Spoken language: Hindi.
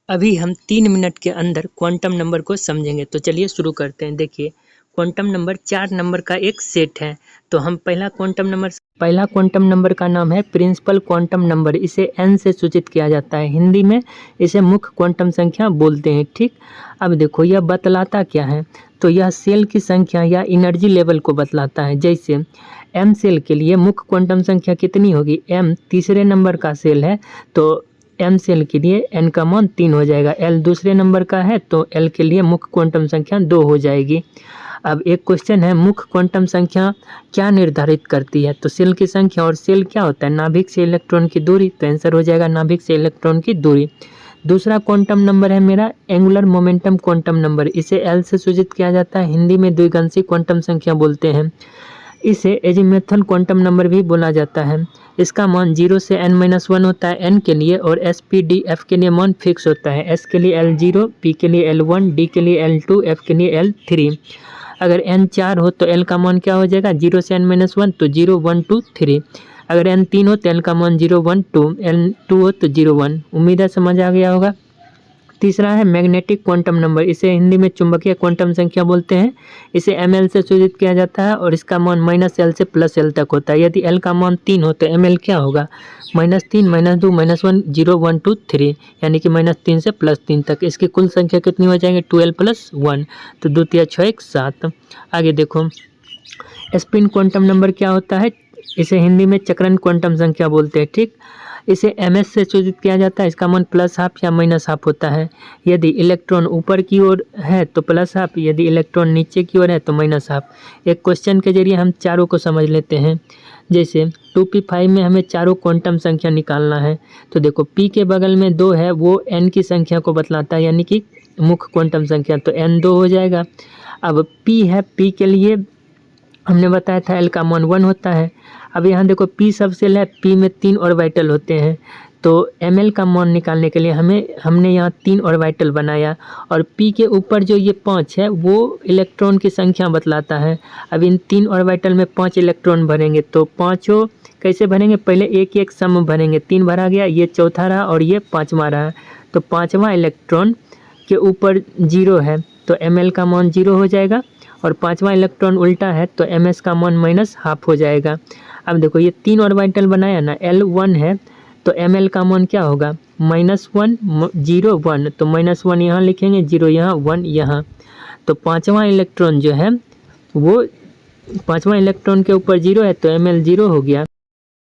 अभी हम 3 मिनट के अंदर क्वांटम नंबर को समझेंगे। तो चलिए शुरू करते हैं। देखिए, क्वांटम नंबर 4 नंबर का एक सेट है। तो हम पहला क्वांटम नंबर का नाम है प्रिंसिपल क्वांटम नंबर। इसे n से सूचित किया जाता है। हिंदी में इसे मुख्य क्वांटम संख्या बोलते हैं। ठीक, अब देखो यह बतलाता क्या है। तो यह सेल की संख्या या एनर्जी लेवल को बतलाता है। जैसे m सेल के लिए मुख्य क्वांटम संख्या कितनी होगी। m तीसरे नंबर का सेल है तो m सेल के लिए n का मान 3 हो जाएगा। l दूसरे नंबर का है तो l के लिए मुख्य क्वांटम संख्या 2 हो जाएगी। अब एक क्वेश्चन है, मुख्य क्वांटम संख्या क्या निर्धारित करती है। तो सेल की संख्या और सेल क्या होता है, नाभिक से इलेक्ट्रॉन की दूरी। तो आंसर हो जाएगा नाभिक से इलेक्ट्रॉन की दूरी। दूसरा क्वांटम नंबर है मेरा एंगुलर मोमेंटम क्वांटम नंबर। इसे l से सूचित किया जाता है। हिंदी में द्विघांसी क्वांटम संख्या बोलते हैं। इसे एजीमुथल क्वांटम नंबर भी बोला जाता है। इसका मान 0 से n-1 होता है n के लिए, और s p d f के लिए मान फिक्स होता है। s के लिए L0, p के लिए L1, d के लिए L2, f के लिए L3। अगर n 4 हो तो l का मान क्या हो जाएगा, 0 से n-1 तो 0 1 2 3। अगर n 3 हो तो l का मान 0 1 2, n 2 हो तो 0 1। उम्मीद है समझ आ गया होगा। तीसरा है मैग्नेटिक क्वांटम नंबर। इसे हिंदी में चुंबकीय क्वांटम संख्या बोलते हैं। इसे ml से सूचित किया जाता है और इसका मान -l से +l तक होता है। यदि l का मान 3 हो तो ml क्या होगा, -3, -2, -1, 0 1 2 3, यानी कि -3 से +3 तक। इसकी कुल संख्या कितनी हो जाएगी, 12 + 1, तो 2 3 6 1 7। आगे देखो, स्पिन क्वांटम नंबर क्या होता है। इसे हिंदी में चक्रण क्वांटम संख्या बोलते हैं। ठीक, इसे ms से सूचित किया जाता है। इसका मान +12 या -12 होता है। यदि इलेक्ट्रॉन ऊपर की ओर है तो +12, यदि इलेक्ट्रॉन नीचे की ओर है तो -12। एक क्वेश्चन के जरिए हम चारों को समझ लेते हैं। जैसे 2p5 में हमें चारों क्वांटम संख्या निकालना है। तो देखो p के बगल में 2 है, वो n की संख्या को बतलाता है, यानी कि मुख्य क्वांटम संख्या, तो n 2 हो जाएगा। अब p है, p के लिए हमने बताया था l का मान 1 होता है। अब यहाँ देखो p सब सेल है, p में 3 ऑर्बिटल होते हैं। तो ml का मान निकालने के लिए हमने यहाँ 3 ऑर्बिटल बनाया, और p के ऊपर जो ये 5 है वो इलेक्ट्रॉन की संख्या बतलाता है। अब इन 3 ऑर्बिटल में 5 इलेक्ट्रॉन भरेंगे, तो पाँचों कैसे भरेंगे, पहले एक एक सम भरेंगे। 3 भरा गया, ये चौथा रहा और ये 5वां रहा। तो 5वां इलेक्ट्रॉन के ऊपर 0 है तो ml का मान 0 हो जाएगा, और 5वां इलेक्ट्रॉन उल्टा है तो ms का मान -12 हो जाएगा। अब देखो ये 3 ऑर्बिटल बनाया ना, L1 है तो ml का मान क्या होगा, -1 0 1, तो -1 यहाँ लिखेंगे, 0 यहाँ, 1 यहाँ। तो 5वां इलेक्ट्रॉन जो है वो 5वां इलेक्ट्रॉन के ऊपर 0 है तो ml 0 हो गया।